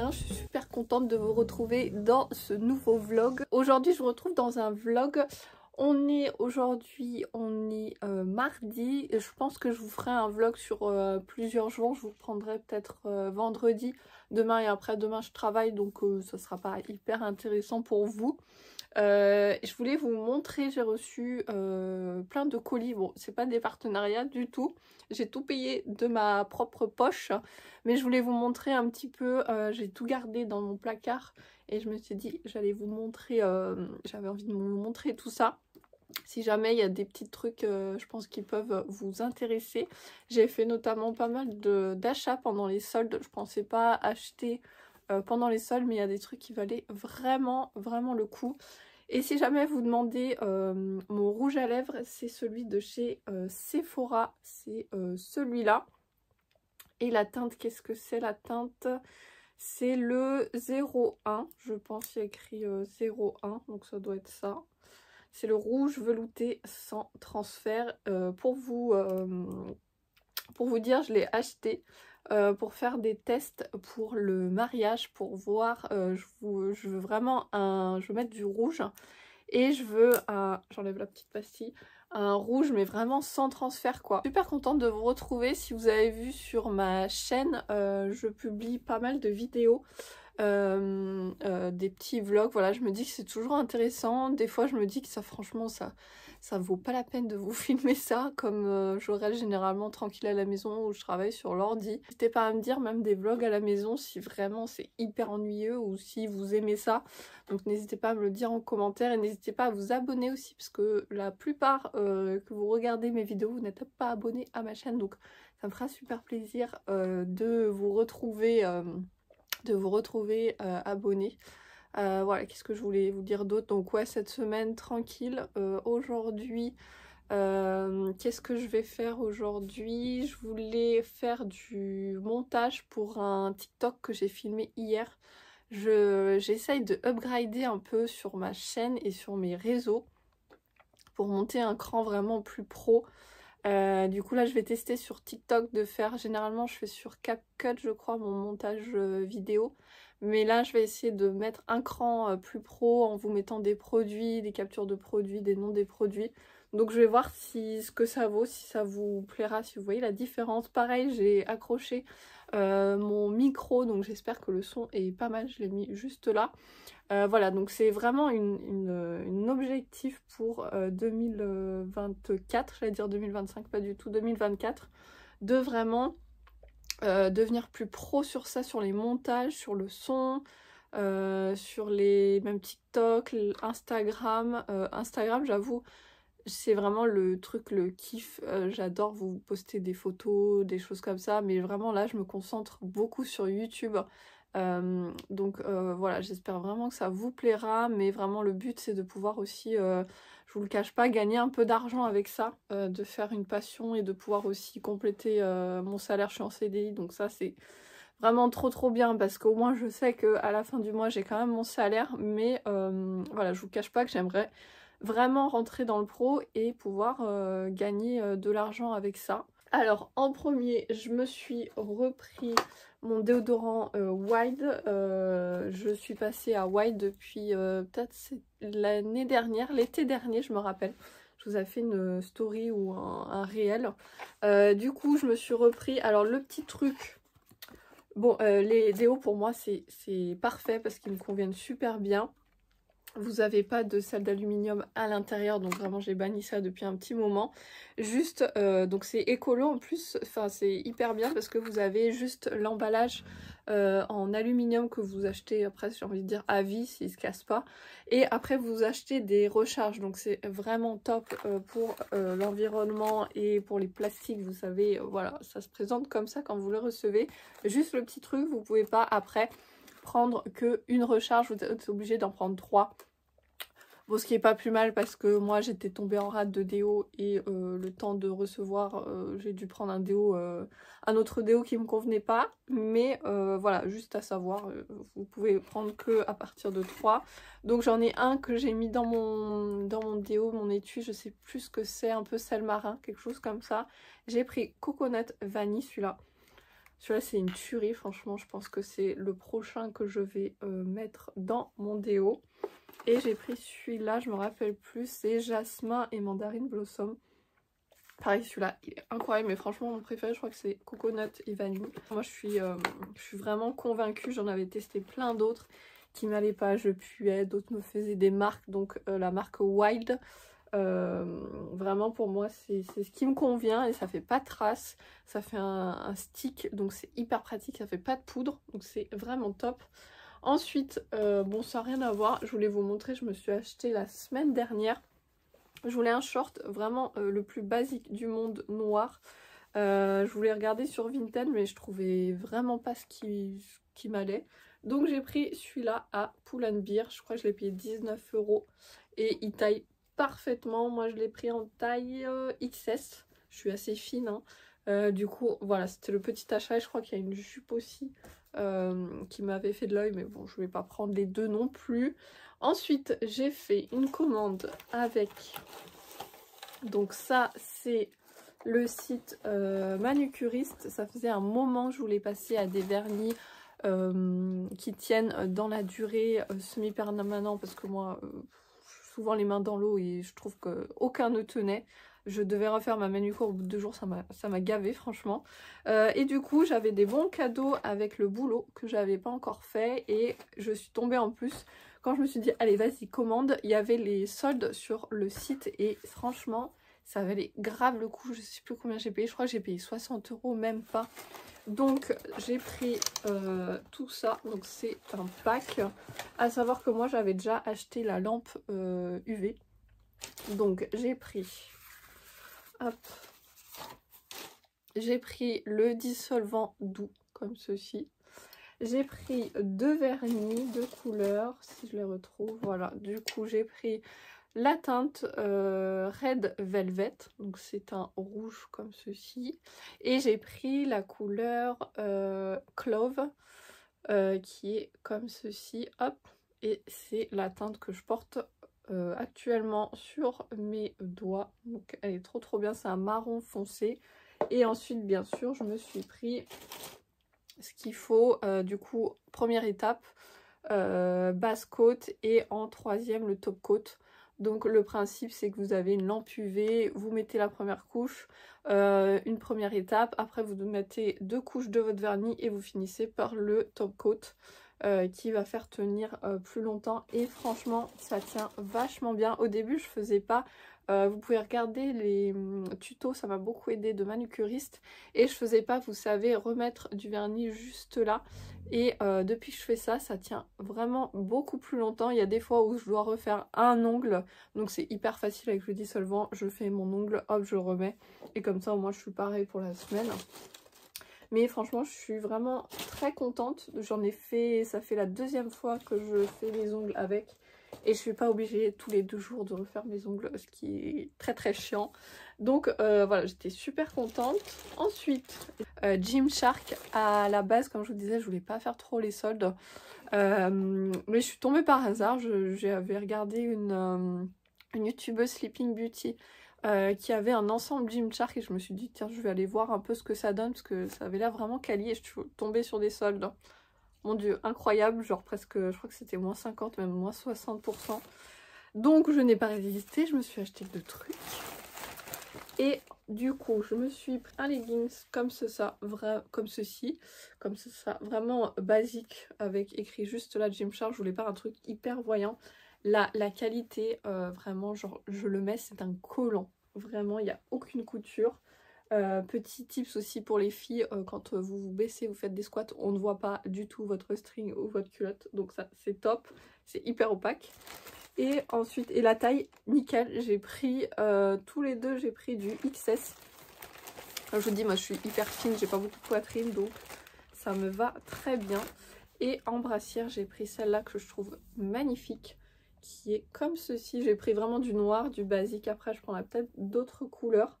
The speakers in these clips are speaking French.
bien, je suis super contente de vous retrouver dans ce nouveau vlog. Aujourd'hui je vous retrouve dans un vlog. Aujourd'hui on est mardi. Je pense que je vous ferai un vlog sur plusieurs jours. Je vous prendrai peut-être vendredi. Demain et après-demain je travaille, donc ça sera pas hyper intéressant pour vous. Je voulais vous montrer, j'ai reçu plein de colis. Bon, c'est pas des partenariats du tout, j'ai tout payé de ma propre poche, mais je voulais vous montrer un petit peu. J'ai tout gardé dans mon placard et je me suis dit j'allais vous montrer, j'avais envie de vous montrer tout ça. Si jamais il y a des petits trucs, je pense qu'ils peuvent vous intéresser. J'ai fait notamment pas mal d'achats pendant les soldes. Je pensais pas acheter pendant les soldes, mais il y a des trucs qui valaient vraiment le coup. Et si jamais vous demandez mon rouge à lèvres, c'est celui de chez Sephora, c'est celui-là. Et la teinte, qu'est-ce que c'est la teinte? C'est le 01, je pense, il y a écrit 01, donc ça doit être ça. C'est le rouge velouté sans transfert. Pour vous dire, je l'ai acheté pour faire des tests pour le mariage, pour voir. Je veux vraiment je veux mettre du rouge et je veux j'enlève la petite pastille, un rouge mais vraiment sans transfert quoi. Super contente de vous retrouver. Si vous avez vu sur ma chaîne, je publie pas mal de vidéos. Des petits vlogs, voilà, je me dis que c'est toujours intéressant. Des fois je me dis que ça, franchement, ça vaut pas la peine de vous filmer ça, comme je reste généralement tranquille à la maison où je travaille sur l'ordi. N'hésitez pas à me dire même des vlogs à la maison si vraiment c'est hyper ennuyeux ou si vous aimez ça. Donc n'hésitez pas à me le dire en commentaire et n'hésitez pas à vous abonner aussi, parce que la plupart que vous regardez mes vidéos, vous n'êtes pas abonné à ma chaîne, donc ça me fera super plaisir de vous retrouver abonnés. Voilà, qu'est-ce que je voulais vous dire d'autre? Donc ouais, cette semaine tranquille. Aujourd'hui, qu'est-ce que je vais faire aujourd'hui? Je voulais faire du montage pour un TikTok que j'ai filmé hier. J'essaye de upgrader un peu sur ma chaîne et sur mes réseaux pour monter un cran vraiment plus pro. Du coup là je vais tester sur TikTok de faire, généralement je fais sur CapCut je crois mon montage vidéo, mais là je vais essayer de mettre un cran plus pro en vous mettant des produits, des captures de produits, des noms des produits. Donc je vais voir ce que ça vaut, si ça vous plaira, si vous voyez la différence. Pareil, j'ai accroché mon micro, donc j'espère que le son est pas mal, je l'ai mis juste là. Voilà, donc c'est vraiment une objectif pour 2024, j'allais dire 2025, pas du tout, 2024, de vraiment devenir plus pro sur ça, sur les montages, sur le son, sur les mêmes TikTok, Instagram. Instagram, j'avoue, c'est vraiment le truc, le kiff. J'adore vous poster des photos, des choses comme ça, mais vraiment là, je me concentre beaucoup sur YouTube. Donc voilà, j'espère vraiment que ça vous plaira, mais vraiment le but c'est de pouvoir aussi, je vous le cache pas, gagner un peu d'argent avec ça, de faire une passion et de pouvoir aussi compléter mon salaire. Je suis en CDI, donc ça c'est vraiment trop bien, parce qu'au moins je sais qu'à la fin du mois j'ai quand même mon salaire, mais voilà, je vous cache pas que j'aimerais vraiment rentrer dans le pro et pouvoir gagner de l'argent avec ça. Alors en premier, je me suis repris mon déodorant Wild. Je suis passée à Wild depuis peut-être l'année dernière, l'été dernier je me rappelle. Je vous ai fait une story ou un réel. Du coup je me suis repris, alors le petit truc, bon les déos pour moi c'est parfait parce qu'ils me conviennent super bien. Vous n'avez pas de sel d'aluminium à l'intérieur, donc vraiment j'ai banni ça depuis un petit moment. Juste, donc c'est écolo en plus, enfin c'est hyper bien parce que vous avez juste l'emballage en aluminium que vous achetez après, j'ai envie de dire à vie s'il ne se casse pas. Et après vous achetez des recharges, donc c'est vraiment top pour l'environnement et pour les plastiques, vous savez, voilà, ça se présente comme ça quand vous le recevez. Juste le petit truc, vous pouvez pas après prendre qu'une recharge, vous êtes obligé d'en prendre 3. Bon, ce qui est pas plus mal parce que moi j'étais tombée en rate de déo et le temps de recevoir, j'ai dû prendre un autre déo qui me convenait pas. Mais voilà, juste à savoir, vous pouvez prendre que à partir de 3. Donc j'en ai un que j'ai mis dans mon déo, mon étui, je sais plus ce que c'est, un peu sel marin, quelque chose comme ça. J'ai pris Coconut Vanille, celui-là. Celui-là c'est une tuerie, franchement je pense que c'est le prochain que je vais mettre dans mon déo. Et j'ai pris celui-là, je me rappelle plus, c'est Jasmin et Mandarine Blossom. Pareil, celui-là il est incroyable, mais franchement mon préféré je crois que c'est Coconut et Vanille. Moi je suis vraiment convaincue, j'en avais testé plein d'autres qui m'allaient pas, je puais, d'autres me faisaient des marques, donc la marque Wild. Vraiment pour moi c'est ce qui me convient et ça fait pas de traces, ça fait un stick donc c'est hyper pratique, ça fait pas de poudre donc c'est vraiment top. Ensuite bon ça n'a rien à voir, je voulais vous montrer, je me suis acheté la semaine dernière, je voulais un short vraiment le plus basique du monde, noir. Je voulais regarder sur Vinted mais je trouvais vraiment pas ce qui m'allait, donc j'ai pris celui-là à Pull&Bear, je crois que je l'ai payé 19 € et il taille parfaitement. Moi je l'ai pris en taille XS, je suis assez fine hein. Du coup voilà, c'était le petit achat et je crois qu'il y a une jupe aussi qui m'avait fait de l'œil, mais bon je vais pas prendre les deux non plus. Ensuite j'ai fait une commande avec, donc ça c'est le site Manucuriste. Ça faisait un moment que je voulais passer à des vernis qui tiennent dans la durée, semi-permanent, parce que moi souvent les mains dans l'eau et je trouve qu'aucun ne tenait. Je devais refaire ma manucure au bout de 2 jours, ça m'a gavé franchement. Et du coup j'avais des bons cadeaux avec le boulot que j'avais pas encore fait et je suis tombée en plus. Quand je me suis dit allez vas-y commande, il y avait les soldes sur le site et franchement ça valait grave le coup. Je sais plus combien j'ai payé, je crois que j'ai payé 60 €, même pas. Donc j'ai pris tout ça, donc c'est un pack. À savoir que moi j'avais déjà acheté la lampe UV. Donc j'ai pris, hop, j'ai pris le dissolvant doux comme ceci. J'ai pris 2 vernis de couleurs, si je les retrouve, voilà. Du coup j'ai pris la teinte Red Velvet, donc c'est un rouge comme ceci. Et j'ai pris la couleur Clove, qui est comme ceci, hop. Et c'est la teinte que je porte actuellement sur mes doigts. Donc elle est trop bien, c'est un marron foncé. Et ensuite bien sûr je me suis pris ce qu'il faut, du coup première étape, base coat et en troisième le top coat. Donc le principe c'est que vous avez une lampe UV, vous mettez la première couche, une première étape, après vous mettez 2 couches de votre vernis et vous finissez par le top coat qui va faire tenir plus longtemps et franchement ça tient vachement bien. Au début je faisais pas, vous pouvez regarder les tutos, ça m'a beaucoup aidé, de manucuriste, et je faisais pas, vous savez, remettre du vernis juste là. Et depuis que je fais ça, ça tient vraiment beaucoup plus longtemps. Il y a des fois où je dois refaire un ongle, donc c'est hyper facile avec le dissolvant. Je fais mon ongle, hop, je le remets. Et comme ça, au moins, je suis pareil pour la semaine. Mais franchement, je suis vraiment très contente. J'en ai fait, ça fait la 2e fois que je fais mes ongles avec. Et je suis pas obligée tous les 2 jours de refaire mes ongles, ce qui est très chiant. Donc voilà, j'étais super contente. Ensuite, Gymshark, à la base, comme je vous disais, je voulais pas faire trop les soldes. Mais je suis tombée par hasard, j'avais regardé une youtubeuse Sleeping Beauty qui avait un ensemble Gymshark et je me suis dit tiens, je vais aller voir un peu ce que ça donne parce que ça avait l'air vraiment quali et je suis tombée sur des soldes. Mon dieu, incroyable, genre presque, je crois que c'était moins 50, même moins 60%. Donc je n'ai pas résisté, je me suis acheté 2 trucs. Et du coup, je me suis pris un leggings comme ça, comme ceci, comme ça, vraiment basique, avec écrit juste là Gymshark. Je voulais pas un truc hyper voyant. La qualité, vraiment, genre, je le mets, c'est un collant. Vraiment, il n'y a aucune couture. Petit tips aussi pour les filles, quand vous vous baissez, vous faites des squats, on ne voit pas du tout votre string ou votre culotte. Donc ça, c'est top. C'est hyper opaque. Et ensuite, et la taille, nickel. J'ai pris, tous les deux, j'ai pris du XS. Comme je vous dis, moi je suis hyper fine, j'ai pas beaucoup de poitrine, donc ça me va très bien. Et en brassière, j'ai pris celle-là que je trouve magnifique, qui est comme ceci. J'ai pris vraiment du noir, du basique. Après, je prendrai peut-être d'autres couleurs.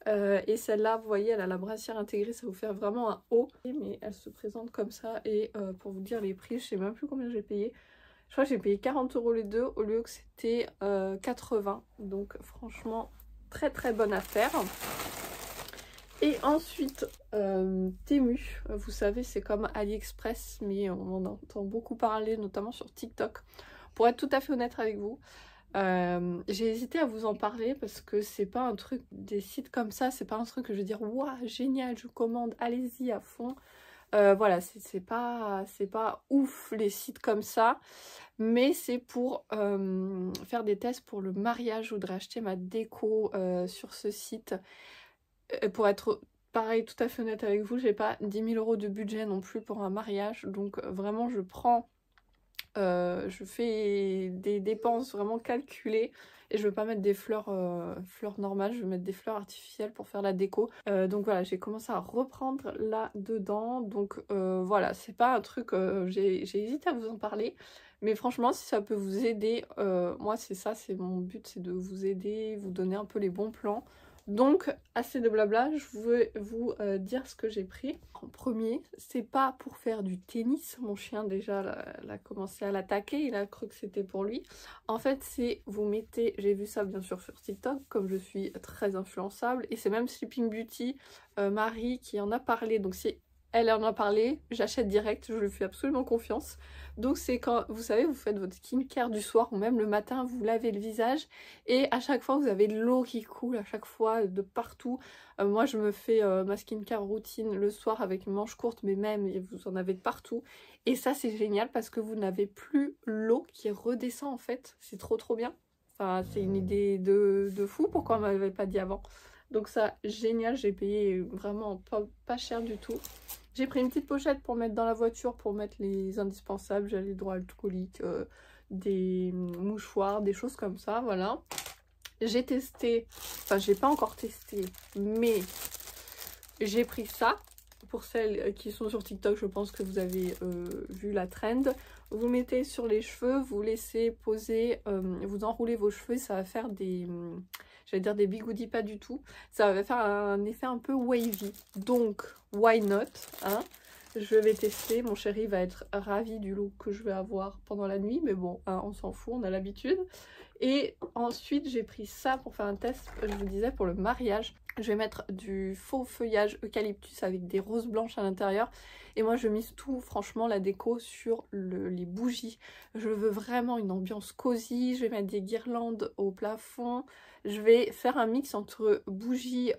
Et celle-là, vous voyez, elle a la brassière intégrée, ça vous fait vraiment un haut. Mais elle se présente comme ça. Et pour vous dire les prix, je sais même plus combien j'ai payé. Je crois que j'ai payé 40 € les deux au lieu que c'était 80. Donc franchement, très bonne affaire. Et ensuite, Temu, vous savez, c'est comme AliExpress, mais on en entend beaucoup parler, notamment sur TikTok. Pour être tout à fait honnête avec vous, j'ai hésité à vous en parler parce que c'est pas un truc, des sites comme ça, c'est pas un truc que je vais dire waouh, génial, je commande, allez-y à fond. Voilà, c'est pas ouf les sites comme ça, mais c'est pour faire des tests pour le mariage. Je voudrais acheter ma déco sur ce site. Pour être pareil, tout à fait honnête avec vous, j'ai pas 10 000 € de budget non plus pour un mariage, donc vraiment je fais des dépenses vraiment calculées et je veux pas mettre des fleurs, fleurs normales, je veux mettre des fleurs artificielles pour faire la déco. Donc voilà, j'ai commencé à reprendre là-dedans. Donc voilà, c'est pas un truc, j'ai hésité à vous en parler. Mais franchement, si ça peut vous aider, moi c'est ça, c'est mon but, c'est de vous aider, vous donner un peu les bons plans. Donc, assez de blabla, je veux vous dire ce que j'ai pris. En premier, c'est pas pour faire du tennis. Mon chien déjà l'a commencé à l'attaquer, il a cru que c'était pour lui. En fait, c'est vous mettez, j'ai vu ça bien sûr sur TikTok, comme je suis très influençable, et c'est même Sleeping Beauty, Marie, qui en a parlé. Donc si elle en a parlé, j'achète direct, je lui fais absolument confiance. Donc c'est quand, vous savez, vous faites votre skincare du soir ou même le matin, vous lavez le visage et à chaque fois vous avez de l'eau qui coule, à chaque fois de partout. Moi je me fais ma skincare routine le soir avec une manche courte, mais même vous en avez de partout. Et ça c'est génial parce que vous n'avez plus l'eau qui redescend en fait, c'est trop bien. Enfin c'est une idée de fou, pourquoi on m'avait pas dit avant? Donc ça, génial, j'ai payé vraiment pas cher du tout. J'ai pris une petite pochette pour mettre dans la voiture, pour mettre les indispensables, gel hydroalcoolique, des mouchoirs, des choses comme ça, voilà. J'ai testé, enfin j'ai pas encore testé, mais j'ai pris ça. Pour celles qui sont sur TikTok, je pense que vous avez vu la trend. Vous mettez sur les cheveux, vous laissez poser, vous enroulez vos cheveux, ça va faire des... j'allais dire des bigoudis, pas du tout. Ça va faire un effet un peu wavy. Donc, why not, hein? Je vais tester. Mon chéri va être ravi du look que je vais avoir pendant la nuit. Mais bon, hein, on s'en fout, on a l'habitude. Et ensuite, j'ai pris ça pour faire un test, je vous disais, pour le mariage. Je vais mettre du faux feuillage eucalyptus avec des roses blanches à l'intérieur. Et moi, je mise tout, franchement, la déco sur les bougies. Je veux vraiment une ambiance cosy. Je vais mettre des guirlandes au plafond. Je vais faire un mix entre bougies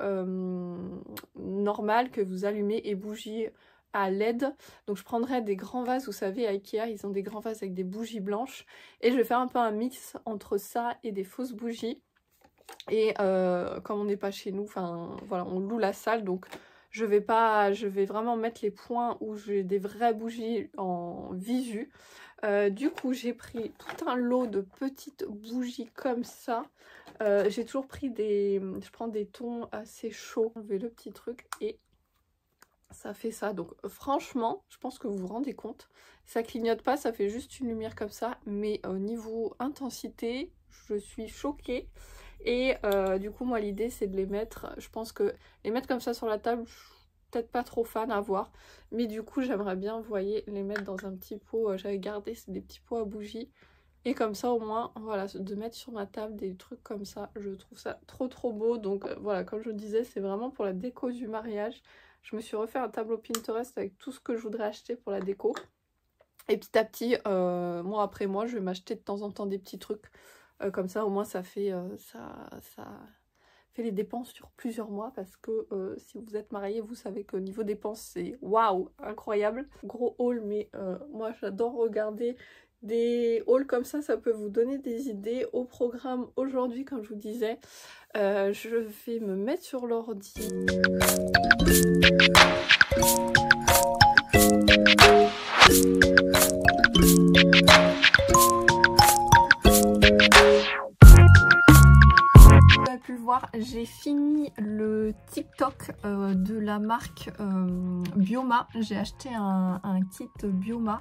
normales que vous allumez et bougies à LED. Donc je prendrai des grands vases, vous savez à Ikea ils ont des grands vases avec des bougies blanches et je vais faire un peu un mix entre ça et des fausses bougies. Et comme on n'est pas chez nous, enfin voilà, on loue la salle, donc je vais vraiment mettre les points où j'ai des vraies bougies en visu. Du coup j'ai pris tout un lot de petites bougies comme ça. J'ai toujours pris je prends des tons assez chauds. Je vais le petit truc et ça fait ça. Donc franchement, je pense que vous vous rendez compte. Ça clignote pas, ça fait juste une lumière comme ça. Mais au niveau intensité, je suis choquée. Et du coup, moi, l'idée, c'est de les mettre... Je pense que les mettre comme ça sur la table, je suis peut-être pas trop fan à voir. Mais du coup, j'aimerais bien, vous voyez, les mettre dans un petit pot. J'avais gardé, c'est des petits pots à bougies. Et comme ça, au moins, voilà, de mettre sur ma table des trucs comme ça, je trouve ça trop beau. Donc voilà, comme je vous disais, c'est vraiment pour la déco du mariage. Je me suis refait un tableau Pinterest avec tout ce que je voudrais acheter pour la déco. Et petit à petit, mois après mois, je vais m'acheter de temps en temps des petits trucs. Comme ça, au moins, ça fait les dépenses sur plusieurs mois. Parce que si vous êtes marié, vous savez que niveau dépenses, c'est waouh, incroyable. Gros haul, mais moi, j'adore regarder des hauls comme ça peut vous donner des idées. Au programme aujourd'hui, comme je vous disais, je vais me mettre sur l'ordi. Vous avez pu le voir, j'ai fini le TikTok de la marque Bioma. J'ai acheté un kit Bioma.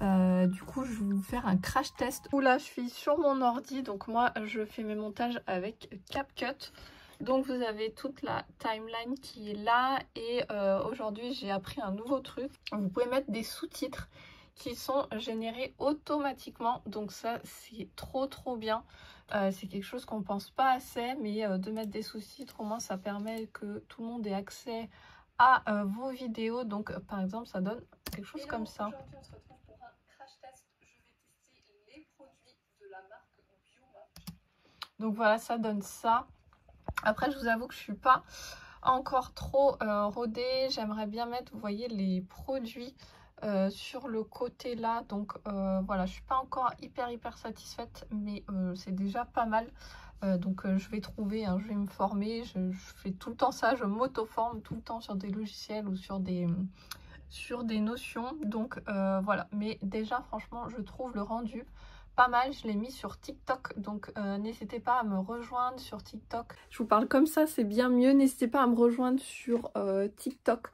Du coup je vais vous faire un crash test. Là je suis sur mon ordi, donc moi je fais mes montages avec CapCut. Donc vous avez toute la timeline qui est là. Et aujourd'hui j'ai appris un nouveau truc. Vous pouvez mettre des sous-titres qui sont générés automatiquement. Donc ça, c'est trop bien. C'est quelque chose qu'on pense pas assez, mais de mettre des sous-titres, au moins ça permet que tout le monde ait accès à vos vidéos. Donc par exemple, ça donne quelque chose comme ça. Aujourd'hui, on se retrouve pour un crash test. Je vais tester les produits de la marque BioMatch. Donc voilà, ça donne ça. Après, je vous avoue que je suis pas encore trop rodée. J'aimerais bien mettre, vous voyez, les produits sur le côté là. Donc voilà, je suis pas encore hyper satisfaite, mais c'est déjà pas mal. Donc je vais trouver, hein, je vais me former. Je fais tout le temps ça, je m'auto-forme tout le temps sur des logiciels ou sur des notions. Donc voilà, mais déjà franchement, je trouve le rendu pas mal. Je l'ai mis sur TikTok, donc n'hésitez pas à me rejoindre sur TikTok. Je vous parle comme ça, c'est bien mieux. N'hésitez pas à me rejoindre sur TikTok.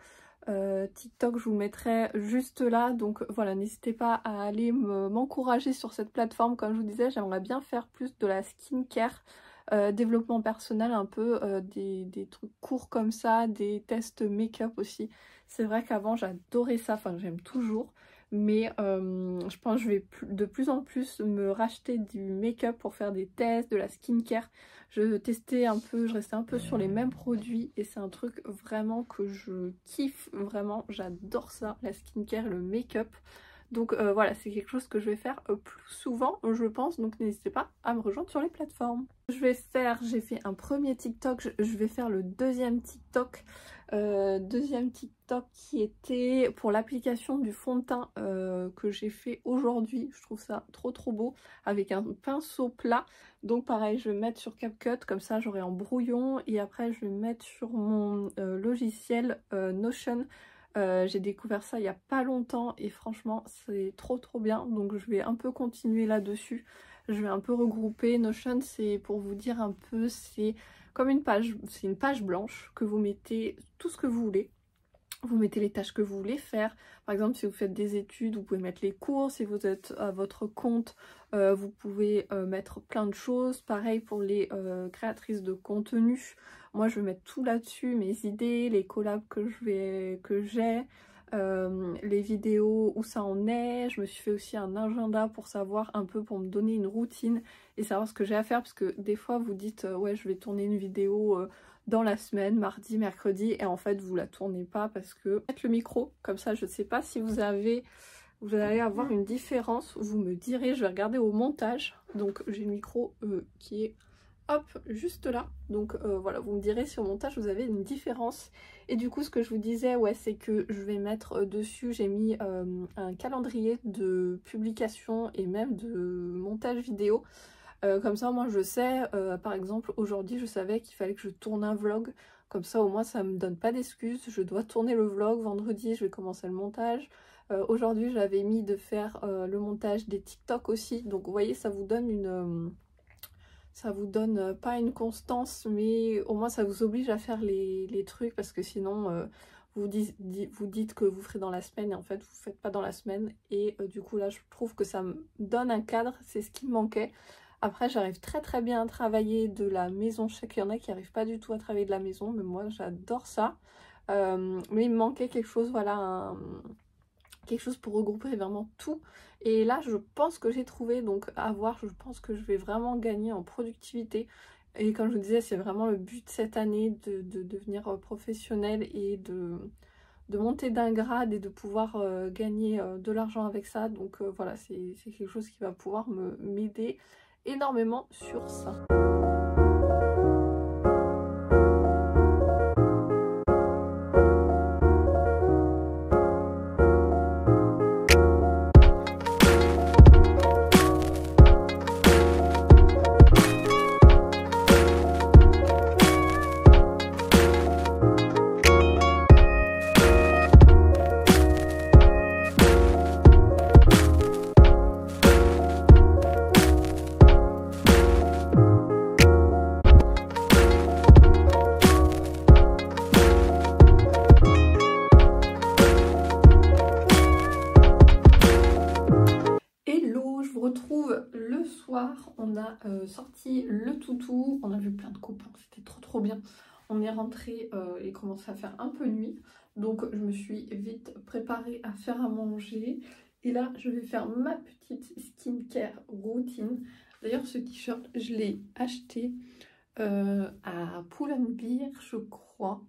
TikTok, je vous le mettrai juste là. Donc voilà, n'hésitez pas à aller m'encourager sur cette plateforme. Comme je vous disais, j'aimerais bien faire plus de la skincare, développement personnel, un peu des trucs courts comme ça, des tests make-up aussi. C'est vrai qu'avant j'adorais ça, enfin j'aime toujours. Mais je pense que je vais de plus en plus me racheter du make-up pour faire des tests, de la skincare. Je testais un peu, je restais un peu sur les mêmes produits et c'est un truc vraiment que je kiffe, vraiment j'adore ça, la skincare et le make-up. Donc voilà, c'est quelque chose que je vais faire plus souvent, je pense, donc n'hésitez pas à me rejoindre sur les plateformes. J'ai fait un premier TikTok, je vais faire le deuxième TikTok. Deuxième TikTok qui était pour l'application du fond de teint que j'ai fait aujourd'hui. Je trouve ça trop beau avec un pinceau plat. Donc pareil, je vais mettre sur CapCut, comme ça j'aurai en brouillon. Et après je vais mettre sur mon logiciel Notion. J'ai découvert ça il n'y a pas longtemps et franchement c'est trop bien. Donc je vais un peu continuer là-dessus. Je vais un peu regrouper. Notion, c'est pour vous dire un peu, c'est comme une page, c'est une page blanche que vous mettez tout ce que vous voulez. Vous mettez les tâches que vous voulez faire. Par exemple, si vous faites des études, vous pouvez mettre les cours. Si vous êtes à votre compte, vous pouvez mettre plein de choses. Pareil pour les créatrices de contenu. Moi, je vais mettre tout là-dessus, mes idées, les collabs que j'ai, les vidéos où ça en est. Je me suis fait aussi un agenda pour savoir un peu, pour me donner une routine et savoir ce que j'ai à faire. Parce que des fois, vous dites, ouais, je vais tourner une vidéo dans la semaine, mardi, mercredi, et en fait vous la tournez pas parce que mettre le micro comme ça, je sais pas si vous allez avoir une différence. Vous me direz, je vais regarder au montage. Donc j'ai le micro qui est hop juste là, donc voilà, vous me direz si au montage vous avez une différence. Et du coup ce que je vous disais, ouais, c'est que je vais mettre dessus, j'ai mis un calendrier de publication et même de montage vidéo. Comme ça, moi je sais, par exemple, aujourd'hui je savais qu'il fallait que je tourne un vlog. Comme ça, au moins, ça me donne pas d'excuses. Je dois tourner le vlog. Vendredi, je vais commencer le montage. Aujourd'hui, j'avais mis de faire le montage des TikTok aussi. Donc, vous voyez, ça vous donne ça vous donne pas une constance, mais au moins, ça vous oblige à faire les trucs. Parce que sinon, vous dites que vous ferez dans la semaine et en fait, vous ne faites pas dans la semaine. Et du coup, là, je trouve que ça me donne un cadre. C'est ce qui me manquait. Après, j'arrive très bien à travailler de la maison. Je sais qu'il y en a qui n'arrivent pas du tout à travailler de la maison, mais moi j'adore ça. Mais il me manquait quelque chose, voilà, quelque chose pour regrouper vraiment tout. Et là, je pense que j'ai trouvé, donc à voir, je pense que je vais vraiment gagner en productivité. Et comme je vous disais, c'est vraiment le but cette année de devenir professionnelle et de monter d'un grade et de pouvoir gagner de l'argent avec ça. Donc voilà, c'est quelque chose qui va pouvoir m'aider énormément sur ça. On a sorti le toutou, on a vu plein de copains, c'était trop bien. On est rentré, il commençait à faire un peu nuit, donc je me suis vite préparée à faire à manger. Et là, je vais faire ma petite skincare routine. D'ailleurs, ce t-shirt, je l'ai acheté à Pull&Bear, je crois,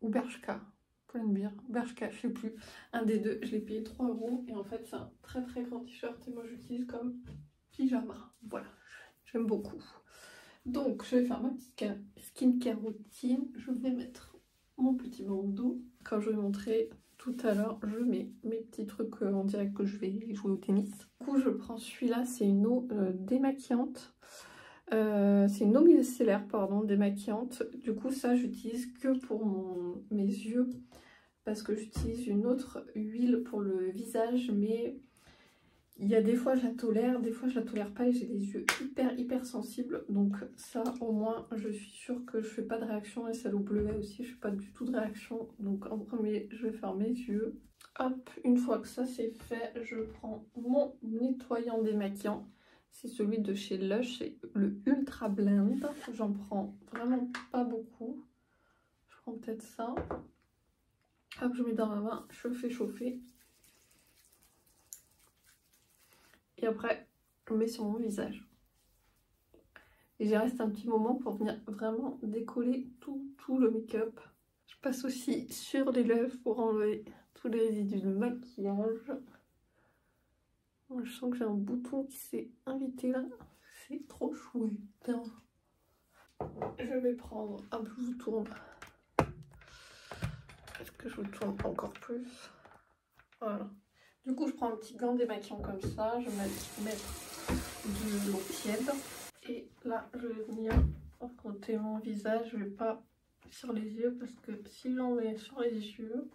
ou Bershka. Pull&Bear, Bershka, je sais plus. Un des deux, je l'ai payé 3 € et en fait, c'est un très très grand t-shirt et moi, j'utilise comme pyjama. Voilà, j'aime beaucoup. Donc, je vais faire ma petite skincare routine. Je vais mettre mon petit bandeau. Comme je vais montrer tout à l'heure, je mets mes petits trucs en direct que je vais jouer au tennis. Du coup, je prends celui-là, c'est une eau démaquillante. C'est une eau micellaire, pardon, démaquillante. Du coup, ça, j'utilise que pour mes yeux. Parce que j'utilise une autre huile pour le visage, mais il y a des fois je la tolère, des fois je la tolère pas et j'ai les yeux hyper sensibles. Donc ça au moins je suis sûre que je fais pas de réaction et celle au bleuet aussi je fais pas du tout de réaction. Donc en premier je vais faire mes yeux. Hop, une fois que ça c'est fait, je prends mon nettoyant démaquillant. C'est celui de chez Lush, c'est le Ultra Blend. J'en prends vraiment pas beaucoup. Je prends peut-être ça. Hop, je mets dans ma main, je fais chauffer. Et après, je mets sur mon visage. Et j'y reste un petit moment pour venir vraiment décoller tout le make-up. Je passe aussi sur les lèvres pour enlever tous les résidus de maquillage. Moi, je sens que j'ai un bouton qui s'est invité là. C'est trop chouette. Je vais prendre un peu, je vous tourne. Est-ce que je vous tourne encore plus? Voilà. Du coup, je prends un petit gant démaquillant comme ça. Je vais mettre de l'eau tiède. Et là, je vais venir frotter mon visage. Je vais pas sur les yeux parce que si j'en mets sur les yeux,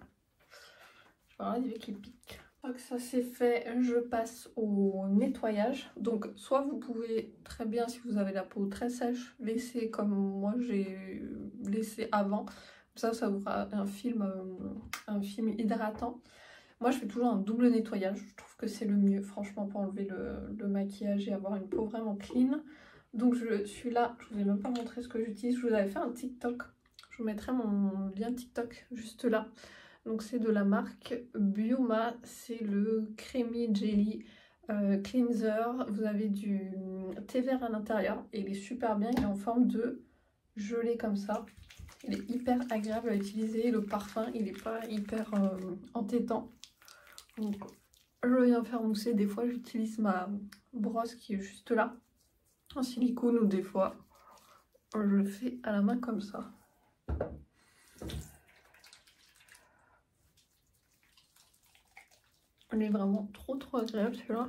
je vais arriver qu'il pique. Une fois que ça c'est fait, je passe au nettoyage. Donc, soit vous pouvez très bien, si vous avez la peau très sèche, laisser comme moi j'ai laissé avant. Ça vous fera un film hydratant. Moi, je fais toujours un double nettoyage. Je trouve que c'est le mieux, franchement, pour enlever le maquillage et avoir une peau vraiment clean. Donc, je suis là. Je vous ai même pas montré ce que j'utilise. Je vous avais fait un TikTok. Je vous mettrai mon lien TikTok juste là. Donc, c'est de la marque Bioma. C'est le Creamy Jelly Cleanser. Vous avez du thé vert à l'intérieur. Et il est super bien. Il est en forme de gelée comme ça. Il est hyper agréable à utiliser. Le parfum, il n'est pas hyper entêtant. Donc, je viens faire mousser. Des fois, j'utilise ma brosse qui est juste là, en silicone, ou des fois, je le fais à la main comme ça. Il est vraiment trop agréable celui-là.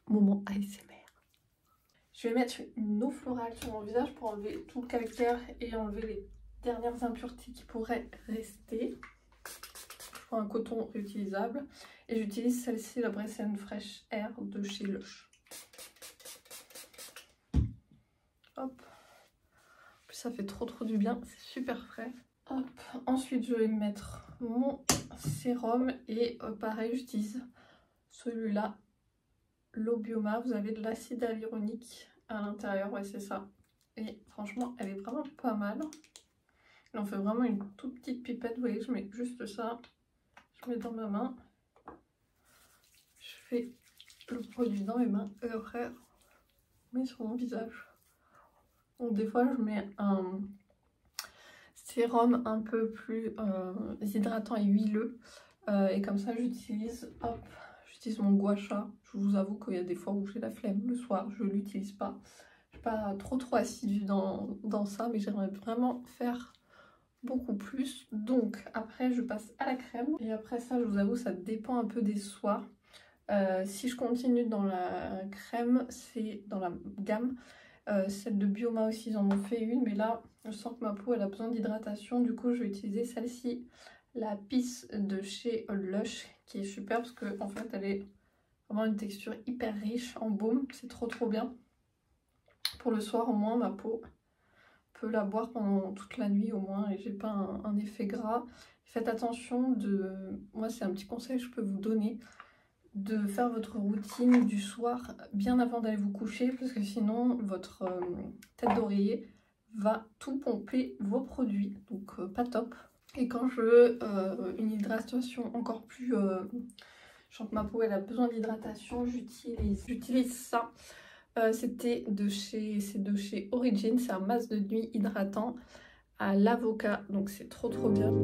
Moment ASMR. Je vais mettre une eau florale sur mon visage pour enlever tout le calcaire et enlever les dernières impuretés qui pourraient rester. Je prends un coton réutilisable et j'utilise celle-ci, la Bressan Fresh Air de chez Lush. Hop. Ça fait trop du bien, c'est super frais. Hop. Ensuite je vais mettre mon sérum et pareil j'utilise celui-là, l'eau Bioma. Vous avez de l'acide hyaluronique à l'intérieur, ouais c'est ça. Et franchement elle est vraiment pas mal. Elle en fait vraiment une toute petite pipette, vous voyez, je mets juste ça. Je mets dans ma main. Je fais le produit dans mes mains et après je mets sur mon visage. Donc des fois je mets un sérum un peu plus hydratant et huileux. Et comme ça j'utilise mon gua sha. Je vous avoue qu'il y a des fois où j'ai la flemme le soir, je l'utilise pas. Je suis pas trop assidue dans ça, mais j'aimerais vraiment faire beaucoup plus. Donc après je passe à la crème. Et après ça, je vous avoue, ça dépend un peu des soirs. Si je continue dans la crème, c'est dans la gamme. Celle de Bioma aussi, ils en ont fait une, mais là je sens que ma peau elle a besoin d'hydratation. Du coup je vais utiliser celle-ci, la Peace de chez Lush, qui est super parce que en fait elle est vraiment une texture hyper riche en baume. C'est trop bien. Pour le soir au moins, ma peau peut la boire pendant toute la nuit au moins et j'ai pas un effet gras. Faites attention moi c'est un petit conseil que je peux vous donner, de faire votre routine du soir bien avant d'aller vous coucher, parce que sinon votre tête d'oreiller va tout pomper vos produits, donc pas top. Et quand je veux une hydratation encore plus... je sens que ma peau elle a besoin d'hydratation, j'utilise ça. C'est de chez Origin, c'est un masque de nuit hydratant à l'avocat, donc c'est trop bien.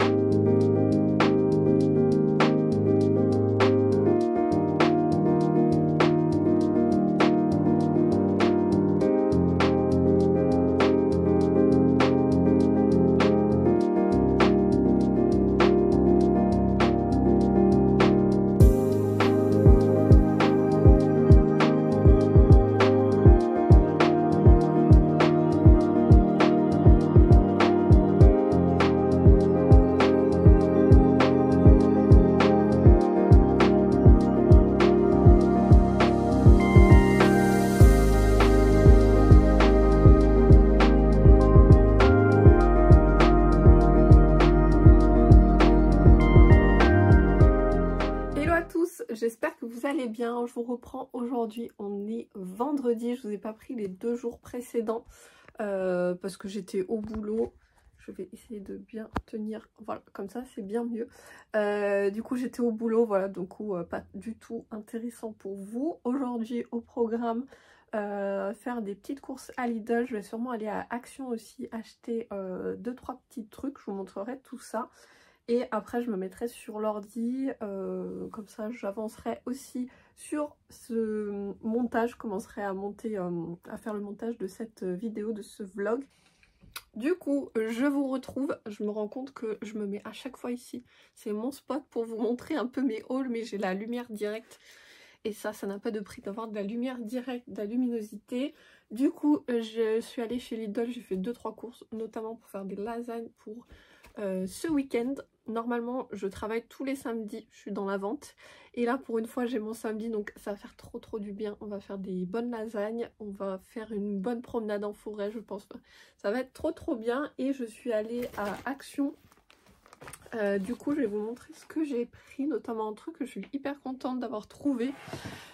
J'espère que vous allez bien. Je vous reprends aujourd'hui, on est vendredi. Je vous ai pas pris les 2 jours précédents parce que j'étais au boulot. Je vais essayer de bien tenir, voilà, comme ça c'est bien mieux. Du coup j'étais au boulot, voilà, donc pas du tout intéressant pour vous. Aujourd'hui au programme, faire des petites courses à Lidl. Je vais sûrement aller à Action aussi, acheter 2-3 petits trucs. Je vous montrerai tout ça. Et après je me mettrai sur l'ordi, comme ça j'avancerai aussi sur ce montage, je commencerai à monter, à faire le montage de cette vidéo, de ce vlog. Du coup je vous retrouve, je me rends compte que je me mets à chaque fois ici, c'est mon spot pour vous montrer un peu mes hauls, mais j'ai la lumière directe. Et ça n'a pas de prix d'avoir de la lumière directe, de la luminosité. Du coup je suis allée chez Lidl, j'ai fait 2-3 courses, notamment pour faire des lasagnes pour ce week-end. Normalement je travaille tous les samedis, je suis dans la vente et là pour une fois j'ai mon samedi, donc ça va faire trop du bien. On va faire des bonnes lasagnes, on va faire une bonne promenade en forêt, je pense, ça va être trop bien. Et je suis allée à Action, du coup je vais vous montrer ce que j'ai pris, notamment un truc que je suis hyper contente d'avoir trouvé.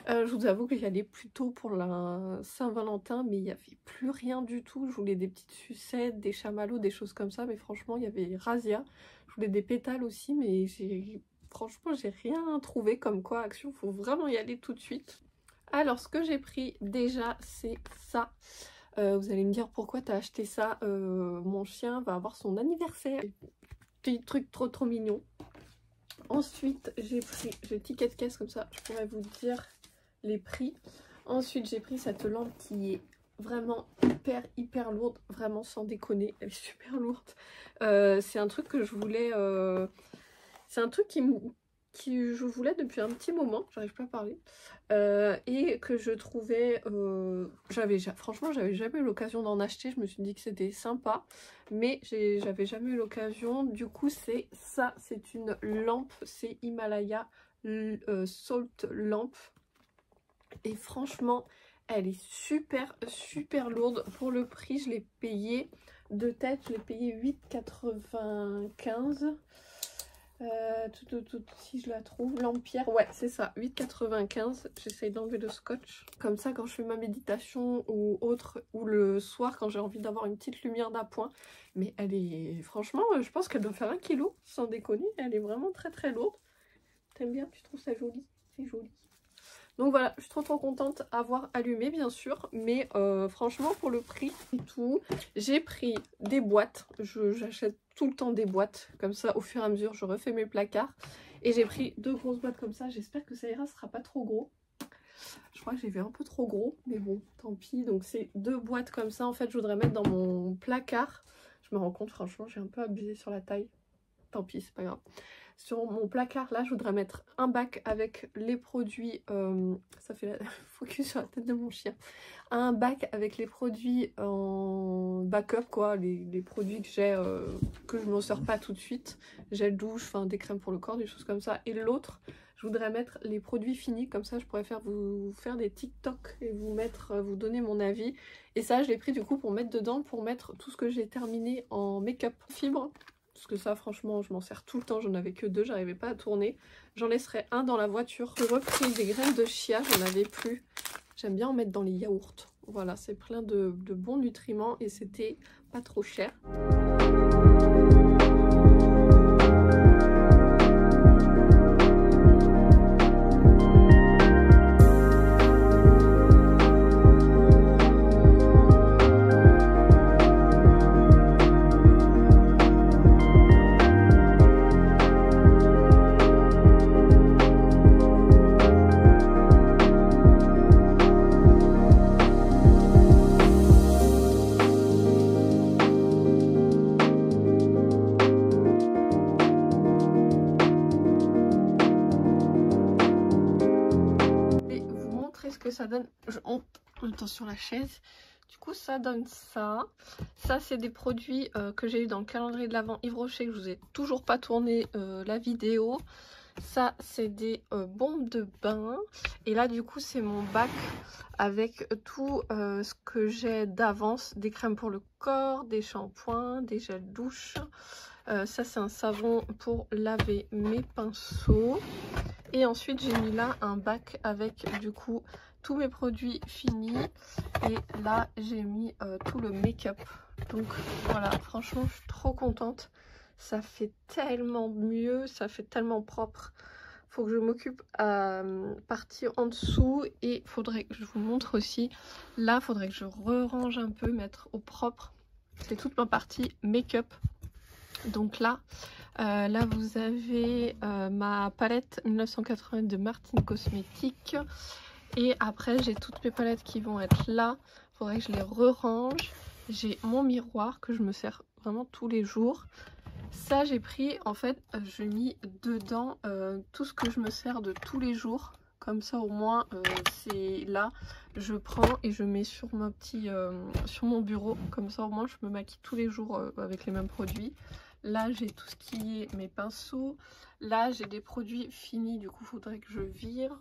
Je vous avoue que j'y allais plutôt pour la Saint-Valentin, mais il n'y avait plus rien du tout. Je voulais des petites sucettes, des chamallows, des choses comme ça, mais franchement il y avait razzia. Je voulais des pétales aussi, mais franchement j'ai rien trouvé. Comme quoi Action, faut vraiment y aller tout de suite. Alors ce que j'ai pris déjà c'est ça. Vous allez me dire pourquoi t'as acheté ça, mon chien va avoir son anniversaire. Petit truc trop mignon. Ensuite j'ai pris, j'ai ticket de caisse comme ça, je pourrais vous dire les prix. Ensuite j'ai pris cette lampe qui est vraiment hyper lourde, vraiment sans déconner, elle est super lourde. C'est un truc que je voulais, c'est un truc qui je voulais depuis un petit moment, j'arrive pas à parler, et que je trouvais, franchement j'avais jamais eu l'occasion d'en acheter. Je me suis dit que c'était sympa, mais j'avais jamais eu l'occasion. Du coup c'est ça, c'est une lampe, c'est Himalaya Salt Lamp, et franchement elle est super lourde. Pour le prix je l'ai payé de tête, je l'ai payé 8,95. Si je la trouve, l'ampère, ouais c'est ça, 8,95. J'essaye d'enlever le scotch, comme ça quand je fais ma méditation ou autre, ou le soir quand j'ai envie d'avoir une petite lumière d'appoint. Mais elle est, franchement je pense qu'elle doit faire 1 kg, sans déconner. Elle est vraiment très lourde. T'aimes bien? Tu trouves ça joli? C'est joli. Donc voilà, je suis trop contente d'avoir allumé bien sûr, mais franchement pour le prix et tout, j'ai pris des boîtes. J'achète tout le temps des boîtes, comme ça au fur et à mesure je refais mes placards. Et j'ai pris 2 grosses boîtes comme ça, j'espère que ça ira, ce sera pas trop gros. Je crois que j'ai vu un peu trop gros, mais bon, tant pis. Donc c'est 2 boîtes comme ça, en fait je voudrais mettre dans mon placard. Je me rends compte franchement j'ai un peu abusé sur la taille, tant pis c'est pas grave. Sur mon placard là je voudrais mettre un bac avec les produits, ça fait la focus sur la tête de mon chien, un bac avec les produits en backup quoi, les produits que j'ai, que je m'en sers pas tout de suite, gel douche, enfin des crèmes pour le corps, des choses comme ça. Et l'autre je voudrais mettre les produits finis, comme ça je pourrais vous faire des TikTok et vous donner mon avis. Et ça je l'ai pris du coup pour mettre dedans, pour mettre tout ce que j'ai terminé en make-up fibre. Parce que ça franchement je m'en sers tout le temps, j'en avais que 2, j'arrivais pas à tourner. J'en laisserai un dans la voiture. J'ai repris des graines de chia, j'en avais plus. J'aime bien en mettre dans les yaourts. Voilà, c'est plein de bons nutriments et c'était pas trop cher. ça donne... Attention la chaise. Du coup, ça donne ça. Ça, c'est des produits que j'ai eu dans le calendrier de l'Avent Yves Rocher, que je vous ai toujours pas tourné la vidéo. Ça, c'est des bombes de bain. Et là, du coup, c'est mon bac avec tout ce que j'ai d'avance. Des crèmes pour le corps, des shampoings, des gels douche. Ça, c'est un savon pour laver mes pinceaux. Et ensuite, j'ai mis là un bac avec, du coup, tous mes produits finis. Et là, j'ai mis tout le make-up. Donc, voilà, franchement, je suis trop contente. Ça fait tellement mieux, ça fait tellement propre. Faut que je m'occupe à partie en dessous et faudrait que je vous montre aussi. Là, faudrait que je re-range un peu, mettre au propre. C'est toute ma partie make-up. Donc là, vous avez ma palette 1980 de Martine Cosmétiques. Et après, j'ai toutes mes palettes qui vont être là. Faudrait que je les re-range. J'ai mon miroir que je me sers vraiment tous les jours. Ça, j'ai pris, en fait, j'ai mis dedans tout ce que je me sers de tous les jours. Comme ça, au moins, c'est là. Je prends et je mets sur ma sur mon bureau. Comme ça, au moins, je me maquille tous les jours avec les mêmes produits. Là, j'ai tout ce qui est mes pinceaux. Là, j'ai des produits finis. Du coup, il faudrait que je vire.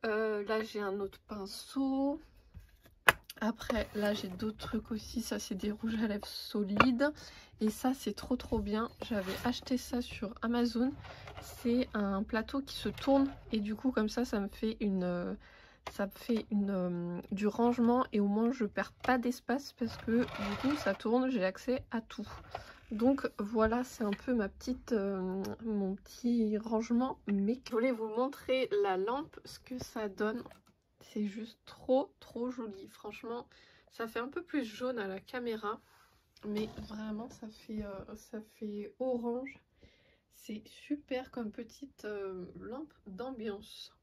Là, j'ai un autre pinceau. Après, là, j'ai d'autres trucs aussi. Ça, c'est des rouges à lèvres solides. Et ça, c'est trop bien. J'avais acheté ça sur Amazon. C'est un plateau qui se tourne. Et du coup, comme ça me fait du rangement. Et au moins, je perds pas d'espace parce que du coup, ça tourne. J'ai accès à tout. Donc voilà, c'est un peu mon petit rangement. Mais je voulais vous montrer la lampe, ce que ça donne. C'est juste trop joli. Franchement, ça fait un peu plus jaune à la caméra. Mais vraiment, ça fait orange. C'est super comme petite lampe d'ambiance.